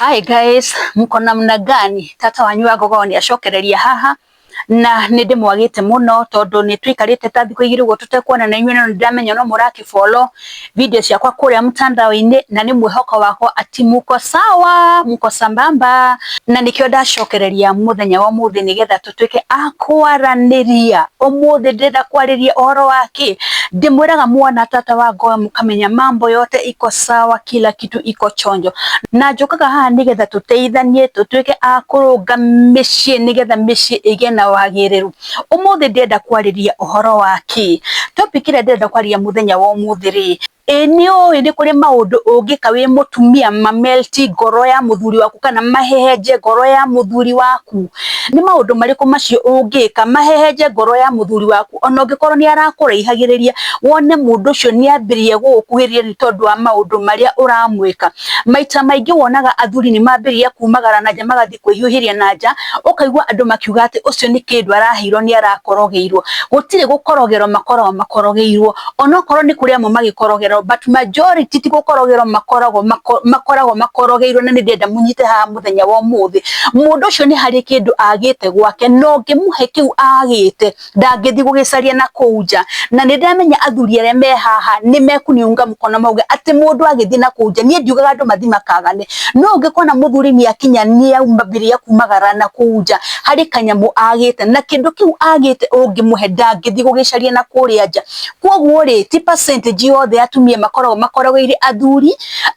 Hi guys, mko namna gani? Tata wanyu wa Gogo ni acokereria haha na ninde mwagite muno tondu ni twikarite ta thikũ igĩrĩ ũguo tutekuona na inyuĩ no ndamenya no mũraki follow video ciakwa kuria mtandao-inĩ na ni mwĩhoko wakwa ati muko sawa, muko sambamba na nikio ndacokereria muthenya wa ũmũthĩ nigetha tutuike a kwaranĩria. Ũmũthĩ ndĩrenda kwarĩria ũhoro wake, ndimwĩraga mwana tata wa Gogo mukamenya mambo yote iko sawa, kila kitu iko chonjo, na njokaga haha nigetha tuteithanie tutuike a kũrũnga mĩciĩ nigetha mĩciĩ ĩgĩe na wagĩrĩru. Ũmũthĩ ndĩrenda kwarĩria ũhoro wake, topic ĩrĩa ndĩrenda kwarĩria muthenya wa ũmũthĩ rĩ, nĩ kũrĩ maũndũ ũngĩka wĩ mũtumia mamelti ngoro ya mũthuri waku kana mahehenje ngoro ya mũthuri waku? Nĩ maũndũ marĩkũ macio ũngĩka mahehenje ngoro ya mũthuri waku ona ũngĩkorwo nĩ arakũraihagĩrĩria, wone mũndũ ũcio nĩ ambĩrĩrie gũgũkuhĩrĩria nĩ tondũ wa maũndũ marĩa ũramwĩka? Maita maingĩ wonaga athuri nĩ mambĩrĩria kumagara na nja magathiĩ kwĩhiũhĩria na nja, ũkaigua andũ makiuga atĩ ũcio nĩ kĩndũ araheirwo nĩ arakorogeirwo. Gũtirĩ gũkorogerwo makoragwo makorogeirwo, onokorwo nĩ kũrĩ amwe magĩkorogerwo, but majority ti gũkorogerwo makoragwo makorogeirwo. Na nĩ ndĩrenda mũnyite haha mũthenya wa ũmũthĩ, mũndũ ũcio nĩ harĩ kĩndũ agĩte gwake no ngĩmũhe kĩu agĩte ndangĩthi gũgĩcaria na kũu nja. Na nĩ ndamenya athuri arĩa me haha nĩ mekuniunga mũkono mauge atĩ mũndũ agĩthi na kũu nja. Niĩ ndiugaga andũ mathi makagane, no ũngĩkona mũthuri nĩ akinya nĩ aumagĩrĩria kumagara na kũu nja, harĩ kanyamũ agĩte na kĩndũ kĩu agĩte ũngĩmũhe ndangĩthi gũgĩcaria na kũrĩa nja. Koguo rĩ, ti percentage yothe atumia makoragwo makorogeire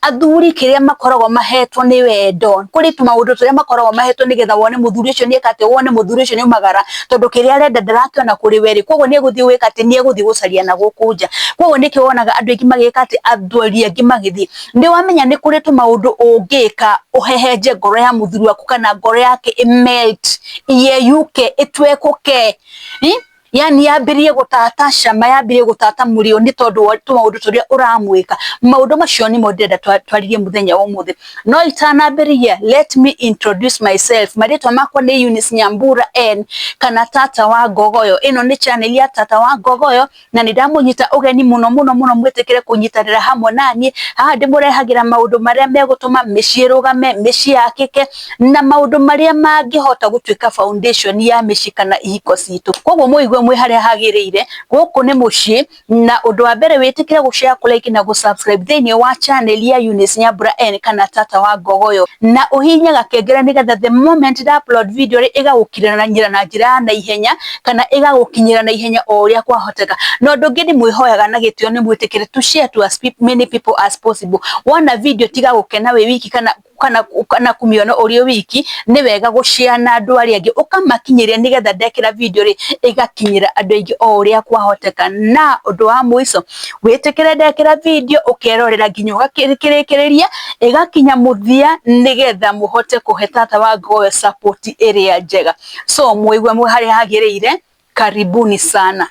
athuri kĩrĩa makoragwo mahetwo nĩ wendo. Kũrĩ tũmaũndũ tũrĩa makoragwo mahetwo nĩgetha wone mũthuri ũcio nĩ eka atĩ, wone mũthuri ũcio nĩ umagara tondũ kĩrĩa arenda ndarakĩona kũrĩ we, koguo nĩ egũthiĩ gwĩka atĩ, nĩ egũthiĩ gũcaria na gũkũ nja. Koguo nĩkĩo wonaga andũ aingĩ magĩka atĩ, athuri angĩ magĩthiĩ. Nĩ wamenya nĩ kũrĩ tũmaũndũ ũngĩka ũhehenje ngoro ya mũthuri waku kana ngoro yake ĩmelt iyeyuke ĩtwekũke, yani yambĩrĩrie gũtata cama, yambĩrĩrie gũtata mũrĩo nĩ tondũ wa tũmaũndũ tũrĩa ũramwĩka. Maũndũ macio nĩmo ndĩrenda twarĩrie mũthenya wa ũmũthĩ. No itanambĩrĩria, let me introduce myself. Marĩtwa makwa nĩ Eunice Nyambura N kana Tata wa Gogoyo. Ĩno nĩ channel ya Tata wa Gogoyo na nĩ ndamũnyita ũgeni mũno mwĩtĩkĩre kũnyitanĩra hamwe naniĩ. Haha ndĩmũrehagĩra maũndũ marĩa megũtũma mĩciĩ ĩrũgame, mĩciĩ yakĩke na maũndũ marĩa mangĩhota gũtuĩka foundation ya mĩciĩ kana ihiko citũ. Koguo mũigue mwĩ harĩa hagĩrĩire, gũkũ nĩ mũciĩ, na ũndũ wa mbere wĩtĩkĩre gũshare, kũlike na gũsubscribe thĩinĩ wa channel ya Eunice Nyambura N kana Tata wa Gogoyo, na ũhihinye gakengere nĩgetha the moment da upload video ĩgagũkinyĩra na njĩra ya naihenya kana ĩgagũkinyĩra na ihenya o ũrĩa kwahoteka. Na ũndũ ũngĩ ndĩmwĩhoyaga na gĩtĩo nĩ mwĩtĩkĩre to share to as many people as possible. Wona video tiga gũkena wĩ wiki kana kumĩona ũrĩ wiki, nĩ wega gũshare na andũ arĩa angĩ, ũkamakinyĩria nĩgetha ndekĩra video ĩgakinyĩra andũ aingĩ o ũrĩa kwahoteka. Na ũndũ wa mũico, wĩtĩkĩre ndekĩra video ũkerorera nginya ũgakĩrĩkĩrĩria ĩgakinya mũthia nĩgetha mũhote kũhe Tata wa Gogoyo support ĩrĩa njega. So mũigue mwĩ harĩa hagĩrĩire, karibuni sana.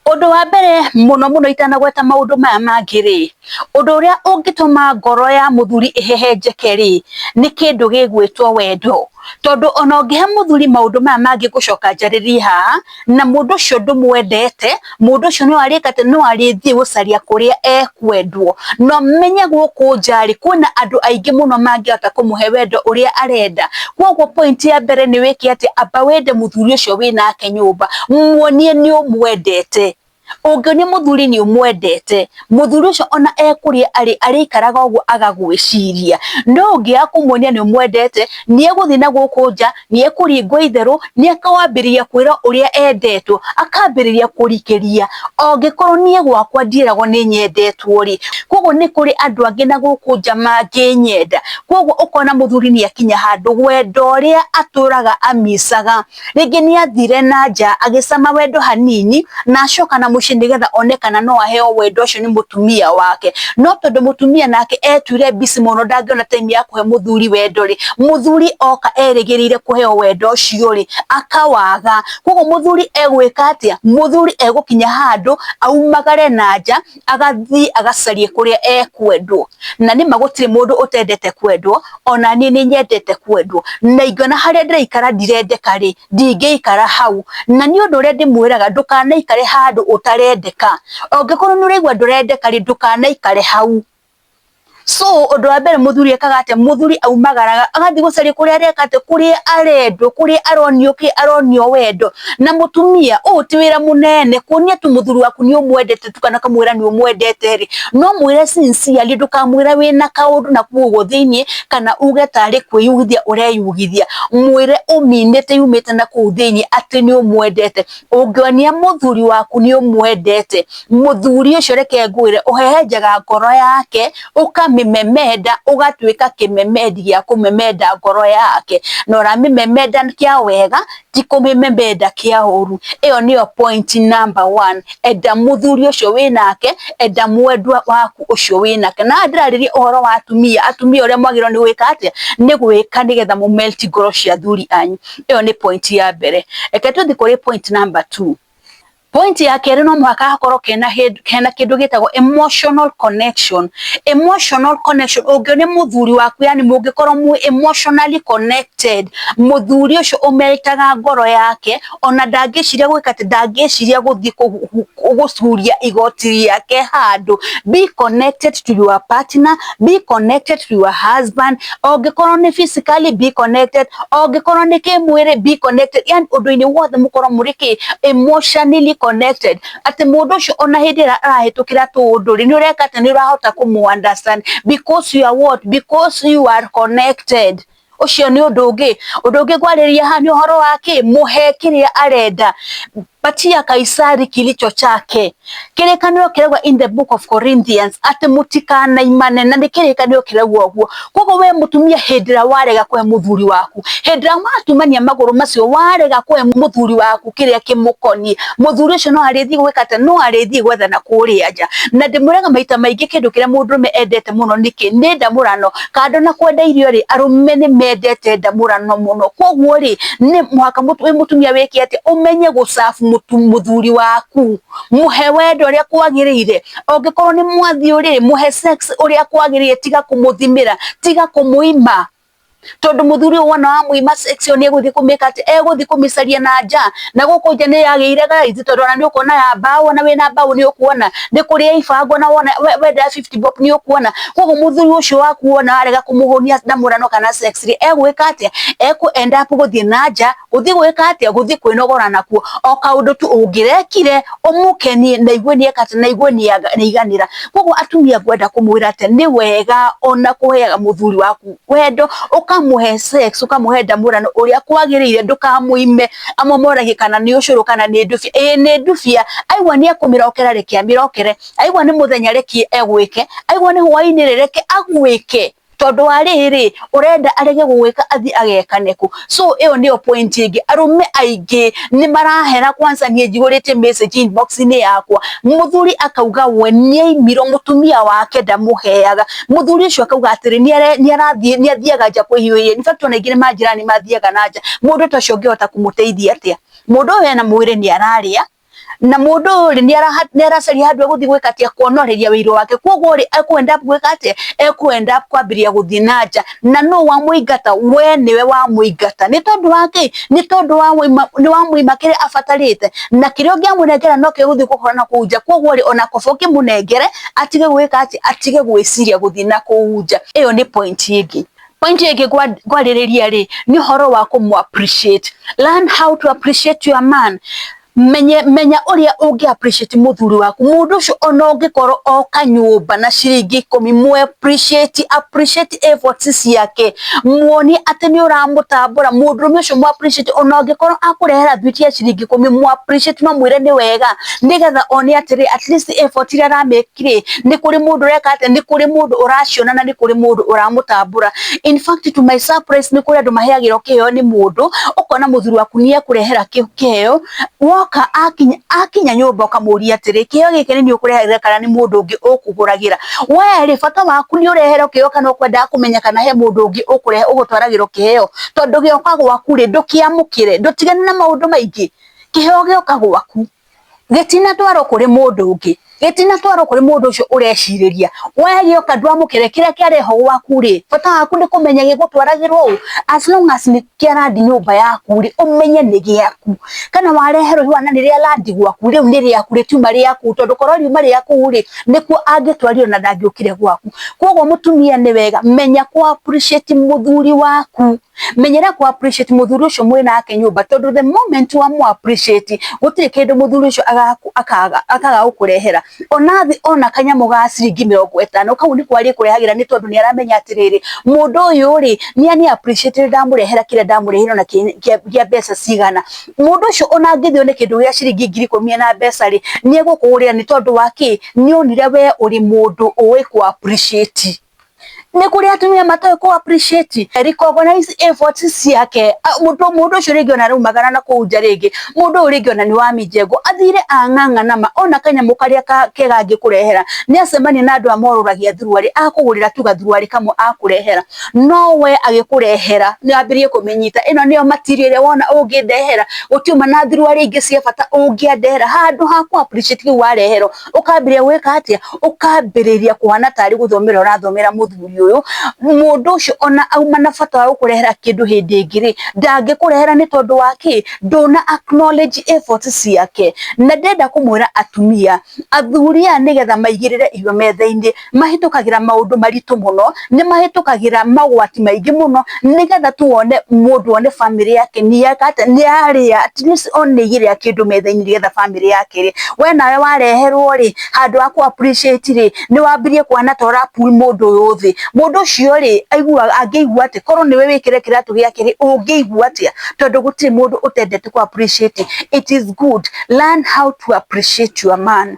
Ũndũ wa mbere mũno itanagweta maũndũ maya mangĩ rĩ, ũndũ ũrĩa ũngĩtũma ngoro ya mũthuri ĩhehenjeke rĩ, nĩ kĩndũ gĩgwĩtwo wendo. Tondũ ona ũngĩhe mũthuri maũndũ maya mangĩ gũcoka njarĩrie haha na mũndũ ũcio ndũmwendete, mũndũ ũcio no arĩka atĩ no arĩthiĩ gũcaria kũrĩa ekwendwo. No menye gũkũ nja rĩ, kwĩna andũ aingĩ mũno mangĩhota kũmũhe wendo ũrĩa arenda. Koguo point ya mbere nĩ wĩke atĩ, amba wende mũthuri ũcio wĩnake nyũmba, muonie nĩ ũmwendete. Ũngĩonia mũthuri nĩ ũmwendete, mũthuri ũcio ona ekũrĩa arĩikaraga ũguo agagwĩciria. No ũngĩaga kũmuonia nĩ ũmwendete, nĩ egũthiĩ na gũkũ nja, nĩ ekũringwo itherũ, nĩ akambĩrĩria kwĩra ũrĩa endetwo, akambĩrĩria kũrikĩria. Angĩkorwo niĩ gwakwa ndieragwo nĩ nyendetwo rĩ, koguo nĩ kũrĩ andũ angĩ na gũkũ nja mangĩnyenda. Koguo ũkona mũthuri nĩ akinya handũ wendo ũrĩa atũraga amicaga, rĩngĩ nĩ athire na nja agĩcama wendo hanini na acoka na mũciĩ nĩgetha onekana no aheo wendo ũcio nĩ mũtumia wake. No tondũ mũtumia nake etuire busy mũno ndangĩona time ya kũhe mũthuri wendo rĩ, mũthuri oka erĩgĩrĩire kũheo wendo ũcio rĩ, akawaga. Koguo mũthuri egwĩka atĩa? Mũthuri egũkinya handũ aumagare na nja agathiĩ agacarie kũrĩa ekwendwo. Na nĩma gũtirĩ mũndũ ũtendete kwendwo, ona niĩ nĩ nyendete kwendwo, na ingĩona harĩa ndĩraikara ndirendeka rĩ, ndingĩikara hau. Na nĩ ũndũ ũrĩa ndĩmwĩraga ndũkanaikare handũ ũtarendeka. Ũngĩkorwo nĩ ũraigua ndũrendeka rĩ, ndũkanaikare hau. So undu wa mbere muthuri ekaga ate muthuri aumagaraga agathi gucaria kuria arekate kuria arendo kuria aronio wendo na mutumia ti wira munene kuonia tu muthuri waku ni umwendete tu kana kamwira ni umwendete ri no mwire sincerely ndukamwira wina kaundu na kuugo thiini kana uge tari kwiyugithia ureyugithia mwire uminite yumite na kuu thiini ati ni umwendete ungionia muthuri waku ni umwendete muthuri ucio reke ngwire uhehenjaga ngoro yake ukamimemenda ugatwika kimemendi gya kumemenda ngoro yake na uramimemenda kia wega ti kumimemenda kia uru iyo niyo point number 1 enda muthuri ucio winake enda mwendwa waku ucio winake na ndiraririe uhoro wa atumia uria mwagirwo ni gwika atia ni gwika nigetha mu melt ngoro cia athuri anyu iyo ni point ya mbere eke tuthi kuri point number 2 point ya kere no mwaka hakorwo kena kindu gitagwo emotional connection ungionia muthuri waku yani mungikorwo mu emotionally connected muthuri ucio umeltaga ngoro yake ona ndangiciria gwika ati ndangiciria guthi gucuria igoti riake handu be connected to your partner be connected to your husband ungikorwo ni physically be connected ungikorwo ni kimwiri be connected yani undu-ini wothe mukorwo muri emotionally connected ati mundu ucio ona hindi arahitukira tundu ni ureka ati ni urahota kumu understand because you are what because you are connected ucio ni undu ungi gwariria hani uhoro wake muhe kiria arenda patia Kaisari kilicho chake kirikanio kiragwa in the book of Corinthians ati mutikana imane na kirikanio kiragwa guo kogo we mutumia hindira warega kwe muthuri waku hindira watumania maguru macio warega kwe muthuri waku kiria kimukoni muthuri ucio no arithi gwikate no arithi gwetha na kuria nja na ndimurega maita maingi kindu kiria mundume endete muno niki ni ndamurano kando na kwenda irio ri arume ni mendete ndamurano muno koguo ri ni mwaka mutumia wiki ati umenye gusafu muthuri waku muhe wendo uria kwagirire ungikorwo ni mwathi uri muhe sex uria kwagirire tiga kumuthimira tiga kumuima tondu muthuri wona wa muima sex ni eguthi kumika ati eguthi kumicaria na nja na guku nja ni yagiire gaithi tondu ona ni ukona ya mbao na wina mbao ni ukuona ni kuria ibango na wona wenda 50 bob ni ukuona koguo muthuri ucio waku wona arega kumuhunia ndamurano kana sex ri egwika ati end up guthi na nja guthi gwika ati guthi kwinogora nakuo o kaundu tu ungirekire umukenie na igwe ni ekate na igwe ni iganira koguo atumia gwenda kumwira ati ni wega ona kuheaga muthuri waku wendo ukamuhe sex ukamuhe ndamurano uria kwagirire ndukamuime amomorage kana ni ucuru kana ni ndufia ni ndufia aigwa ni akumirokera reke amirokere aigwa ni muthenya reke egwike aigwa ni hwaini reke agwike tondu ariri urenda arege gwika athi agekaneku so iyo niyo point ingi arume aingi ni marahera kwanza nie njigurite message inbox ni yakwa muthuri akauga we nieimiro mutumia wake ndamuheaga muthuri ucio akauga atiri ni athiaga nja kwihiuye in fact ona ingine majirani mathiaga na nja mundu tacio ngihota kumuteithia atia mundu we na mwire ni araria na mundu ri ni aracaria handu guthi gwika atia kuonoreria wiro wake koguo ri ekwenda gwika atia ekwenda kwambiria guthi na nja na no wa muingata we niwe wa muingata ni tondu wake ni tondu wa muima kire afatarite na kire ungiamunengera no ke guthi gukora na kuja koguo ri ona koboki munengere atige gwika atia atige gwiciria guthi na kuja iyo ni point ingi point yake gwarireria ri ni horo wa kumu appreciate learn how to appreciate your man menya uria ungi appreciate muthuri waku mundu ucio ona ungikorwo oka nyumba na ciringi 10 mu appreciate efforts ciake muoni ati ni uramutambura mundu ucio mu appreciate ona ungikorwo akurehera beauty ya ciringi 10 mu appreciate no mwire ni wega nigetha oni atiri at least effort ira ramekire ni kuri mundu reka ati ni kuri mundu uraciona na ni kuri mundu uramutambura in fact to my surprise ni kuri andu maheagiro kiheo ni mundu ukona muthuri waku ni akurehera kiheo woka akinya nyumba ukamuria atiri kio giki ni ukurehera kana ni mundu ungi ukuguragira we ri fata waku ni urehera kio kana ukwenda kumenya kana he mundu ungi ukurehe ugutwaragiro kiheo tondu gioka gwaku ri ndukiamukire ndutigane na maundu maingi kiheo gioka gwaku gitina twaro kuri mundu ungi getina twaro kuri mundu ucio ureciriria wege okandwa mukire kira kiareho gwaku ri bata waku ni kumenya gigutwaragirwo as long as ni kiarandi nyumba yaku ri umenye ni giaku kana wareherwo hiwana ni ria landi gwaku riu ni riaku ri tuma riaku tondu korwo riuma riaku ri nikuo angitwario na ndangiukire gwaku koguo mutumia ni wega menya ku appreciate muthuri waku menyera ku appreciate muthuri ucio mwinake nyumba tondu the moment wa mu appreciate gutire kindu muthuri ucio akaga ukurehera onathi ona kanyamu ga ciringi 50 kau ni kwari kurehagira ni tondu ni aramenya atiriri mundu uyu ri ni appreciate ndamurehera kire ndamurehera na kia mbeca cigana mundu ucio ona ngithio ni kindu gia ciringi 10,000 na mbeca ri ni egukurira ni tondu waki ni onire we uri mundu uwe ku appreciate ni kuri atumia matoe ku appreciate recognize efforts ciake mundu ucio ringi ona rumagana na kuunja ringi mundu ringi ona ni wa mijengo athire ang'ang'a nama ona kanyamu karia kegangi kurehera ni acemani na andu amoruragia thuruari akugurira tuga thuruari kamwe akurehera no we agikurehera ni ambirie kumenyita ino niyo material wona ungindehera utiuma na thuruari ingi cia bata ungiendehera handu ha ku appreciate warehero ukambiria gwika atia ukambiriria kuhana tari guthomera urathomera muthuri uyu mundu ucio ona auma na bata wa kurehera kindu hindi ngiri ndangikurehera ni tondu waki ndona acknowledge efforts ciake na ndenda kumwira atumia athuria nigetha maigirire iyo metha-ini mahitukagira maundu maritu muno ni mahitukagira magwati maingi muno nigetha tuone mundu one family yake ni yakate ni aria at least onigire kindu metha-ini nigetha family yake ri we nawe wareherwo ri handu aku appreciate ri ni wambirie kuana tora pu mundu yothi mundu ucio ri aigua angeigua ati korwo niwe wikire kiratu giake ri ungeigua atia tondu gutire mundu utendete ku appreciate it is good learn how to appreciate your man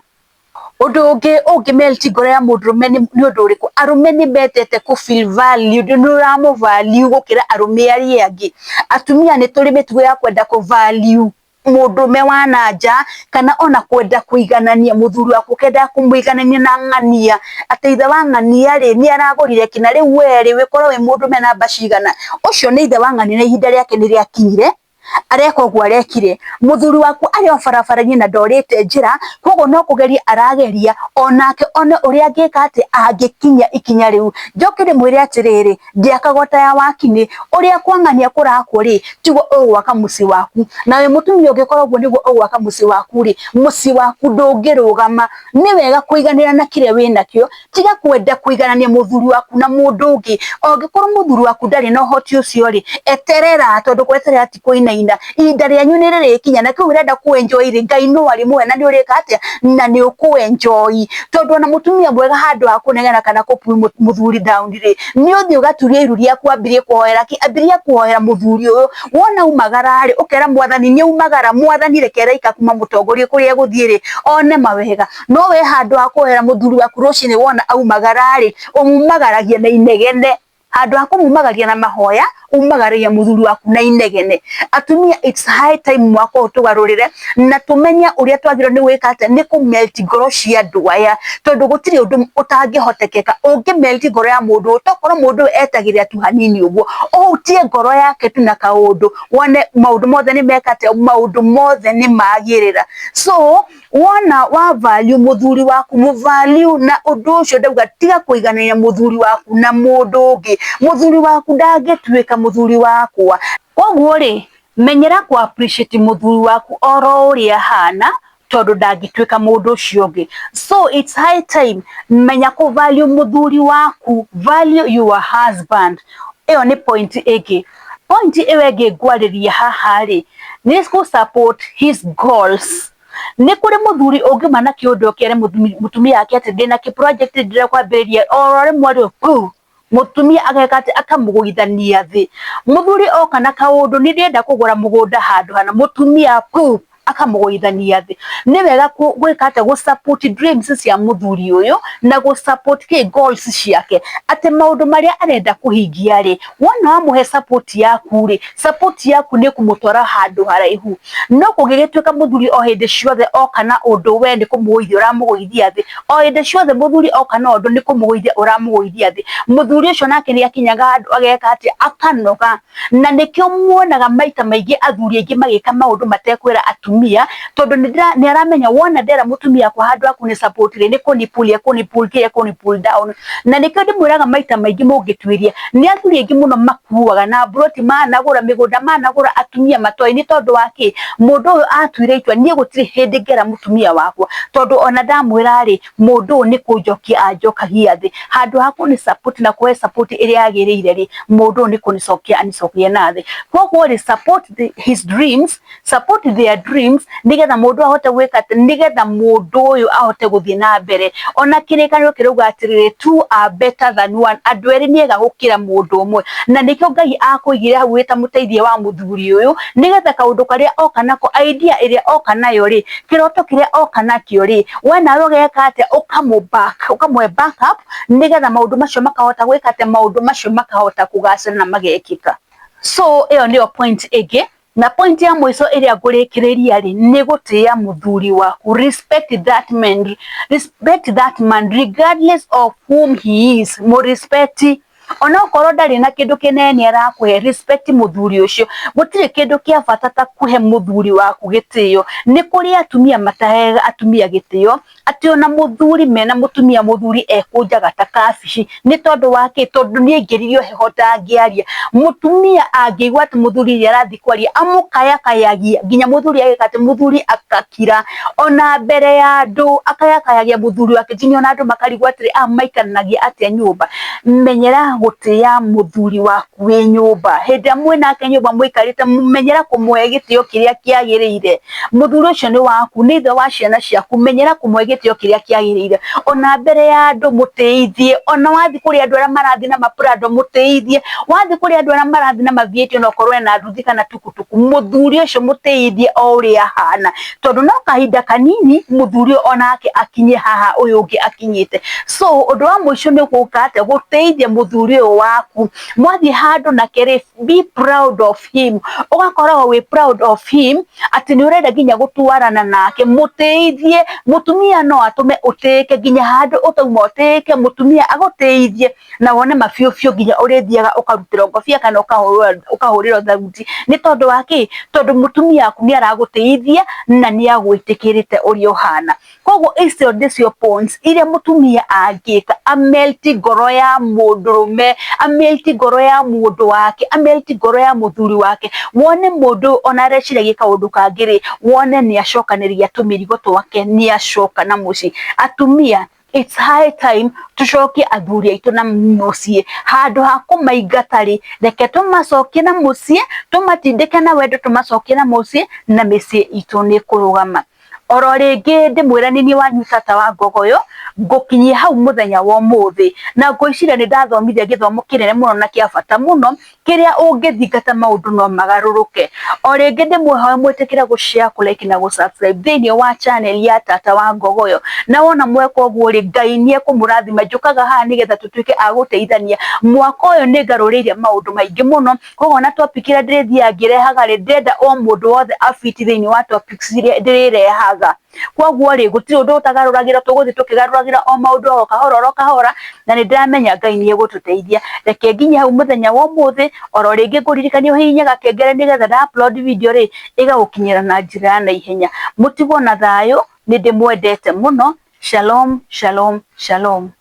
ungi melt ngoro ya mundurume ni undu uriku arume ni betete ku feel valued nuramu value gukira arume aria angi atumia ni turi mitugo ya kwenda ku value mundurume wa nanja kana ona kwenda kuiganania muthuri waku kenda kumuiganania na ng'ania ateitha wa ng'ania ri ni aragurire kina ri weri wikorwo wi mundurume na bashigana ucio ni ithe wa ng'ania na ihinda riake ni riakinyire areko gwarekire muthuri waku ari o barabara nyina ndorite njira kogo no kugeria arageria onake one uria angika ati angikinya ikinya riu njokire mwire atiriri ndiakagota ya wakini uria kwang'ania kurakwo ri tigo ugwaka muci waku nawe mutumia ungikorwo niguo ugwaka muci waku ri muci waku ndungirugama ni wega kuiganira na kire winakio tiga kwenda kuiganania muthuri waku na mundu ungi ongikorwo muthuri waku ndari no hoti ucio ri eterera tondu kweterera ati kuina ihinda rianyu ni ririkinya na kiu urenda ku enjoy ri Ngai no ari mwe na ni urika atia na ni uku enjoy tondu na mutumia mwega handu ha kunegena kana ku muthuri down ri ni uthi ugaturia iru riaku ambirie kuhoera ki ambirie kuhoera muthuri uyu wona umagara ri ukera mwathani ni umagara mwathani rekera ikakuma mutongoria kuria guthie ri one mawega no we handu ha kuhoera muthuri waku rucini wona aumagara ri umumagaragia na inegene handu ha kumumagaria na mahoya umagaria muthuri waku na inegene atumia it's high time mwako utugarurire na tumenya uria twagiro ni wika ate ni ku melt ngoro cia ndwaya tondu gutiri undu utangihotekeka ungi melt ngoro ya mundu tokoro mundu etagiria tu hanini uguo utie ngoro yake tu na kaundu wone maundu mothe ni mekate maundu mothe ni magirira so wona wa value muthuri waku mu value na undu ucio ndauga tiga kuiganania muthuri waku na mundu ungi muthuri waku ndangituika muthuri wakwa koguo ri menyera ku appreciate muthuri waku oro uria hana tondu ndangituika mundu ucio ungi so it's high time menya ku value muthuri waku value your husband iyo ni point igi point iwe igi gwariria haha ri ni ku support his goals ni kuri muthuri ungimana kiundu kere mutumia yake ati ndina ki project ndira kwambiriria orore mwari mutumia agekate akamugwithania thi muthuri oka na kaundu ni ndenda kugura mugunda handu hana mutumia akamugwithania thi ni wega gwikate gu support dreams cia muthuri uyu na gu support ki goals ciake ate maundu maria arenda kuhingia ri wona amuhe support yaku ni kumutwara handu haraihu no kugigituika muthuri o hindi ciothe oka na undu we ni kumugwithia uramugwithia thi o hindi ciothe muthuri oka na undu ni kumugwithia uramugwithia thi muthuri ucio nake ni akinyaga handu ageka ati akanoga na nikio muonaga maita maingi athuri aingi magika maundu matekwira atumia mutumia tondu ni aramenya wona ndera mutumia kwa handu akuni support ni kuni pull down na nikio ndimwiraga maita maingi mungitwiria ni athuri aingi muno makuaga na broti managura migunda managura atumia matoi-ini tondu waki mundu uyu atwire itwa nie gutiri hindi ngera mutumia wakwa tondu ona ndamwira ri mundu ni kunjokia anjokagia thi handu hakuni support na kuhe support iri agirire ri mundu ni kunicokia anicokie na thi koguo ri support his dreams, support their dreams nigetha mundu ahote gwika ati nigetha mundu uyu ahote guthie na mbere ona kirikaniro kiruga atiriri two are better than one andu eri niega gukira mundu umwe na nikio Ngai akuigire hau wita muteithie wa muthuri uyu nigetha kaundu karia oka nako idea iria oka nayo ri kiroto kiria oka nakio ri we nawe ugeka ati ukamwe back up nigetha maundu macio makahota gwika ati maundu macio makahota kugacira na magekika. So iyo ndio point ege na point ya mwiso iria ngurikiriria ri ni gutia muthuri waku. Respect that man regardless of whom he is. Mo respect ona ukorwo ndari na kindu kinene arakuhe respect muthuri ucio gutire kindu kia bata ta kuhe muthuri waku gitio ni kuri atumia matahega atumia gitio ati ona muthuri mena mutumia muthuri ekunjaga ta kabici ni tondu wake tondu ni ngiririo heho ndangiaria mutumia angigwa ati muthuri arathi kwaria amukayakayagia nginya muthuri agikate muthuri akakira ona mbere ya andu akayakayagia muthuri wake nginya ona andu makarigwa ati maikaranagia atia nyumba menyera gutia muthuri waku wi nyumba hindi amwe nake nyumba muikarite menyera kumwe gitio kiria kiagirire muthuri ucio ni waku ni ithe wa ciana ciaku menyera kumwe gitio kiria kiagirire ona mbere ya andu muteithie ona wathi kuri andu aria marathi na maprado muteithie wathi kuri andu aria marathi na mavieti ona korwe na nduthi kana tukutuku muthuri ucio muteithie o uria hana tondu no kahinda kanini muthuri onake akinye haha uyu ungi akinyite so undu wa mwisho ni guka ate guteithie muthuri waku mwathi handu na kere be proud of him ugakorwo we proud of him ati ni urenda ginya gutwarana nake muteithie mutumia no atume uteke ginya handu utauma uteke mutumia aguteithie na wone mafiofio ginya urithiaga ukarutira ngobia kana ukahurira thauti ni tondu waki tondu mutumia aku ni araguteithia na ni agwitikirite uri ohana koguo icio ndicio points iria mutumia angika amelti ngoro ya mundurume amelti ngoro ya mundu wake amelti ngoro ya muthuri wake wone mundu ona reciragia kaundu kangiri wone ni acokaniria tumirigo twake ni acoka na muci atumia it's high time tucokie athuri aitu na mucie handu ha kumaigatari reke tumacokie na mucie tumatindike na wendo tumacokie na mucie na micie itu ni kurugama oro ringi ndimwiranini wanyu tata wa ngogoyo ngukinyia hau muthenya wa muthi na ngoicira ni ndathomithia githomo kinene muno na kia bata muno kiria ungithingata maundu no magaruruke o ringi ndimwihoya mwitikira gushare kulike na gusubscribe thiini wa channel ya tata wa ngogoyo na wona mweka uguo ri Ngai nie kumurathima njukaga haha nigetha tutuike aguteithania mwaka uyu ni ngaruriire maundu maingi muno koguo na topic ira ndirithia ngirehaga ri ndenda o mundu wothe afiti thiini wa topics iria ndirirehaga koguo ri gutiri undu utagaruragira tuguthi tukigaruragira o maundu o kahora na ni ndiramenya Ngai nie gututeithia reke nginya hau muthenya wa muthi oro ringi nguririkanio hihinyaga kengere nigetha nda upload video ri igagukinyira na njira na ihenya mutigwo na thayo ni ndimwendete muno shalom shalom shalom.